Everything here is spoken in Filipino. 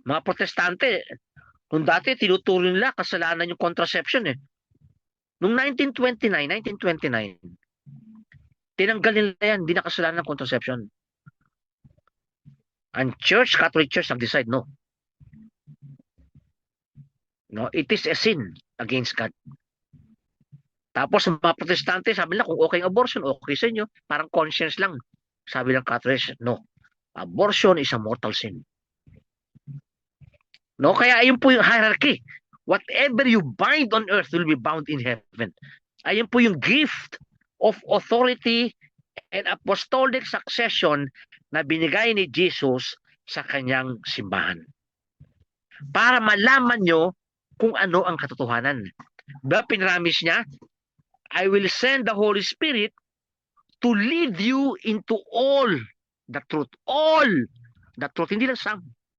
Mga protestante, kung dati tinuturo nila kasalanan yung contraception eh. Noong 1929, tinanggal nila yan, hindi na kasalanan ng contraception. Ang church, Catholic Church, nag-decide no. No, it is a sin against God. Tapos ang mga protestante, sabi nila kung okay ang abortion, okay sa inyo. Parang conscience lang. Sabi ng Catholic, no. Abortion is a mortal sin. No, kaya ayun po yung hierarchy. Whatever you bind on earth will be bound in heaven. Ayun po yung gift of authority and apostolic succession na binigay ni Jesus sa kanyang simbahan. Para malaman nyo kung ano ang katotohanan. Pinramis niya, I will send the Holy Spirit to lead you into all the truth. All the truth. Hindi lang some.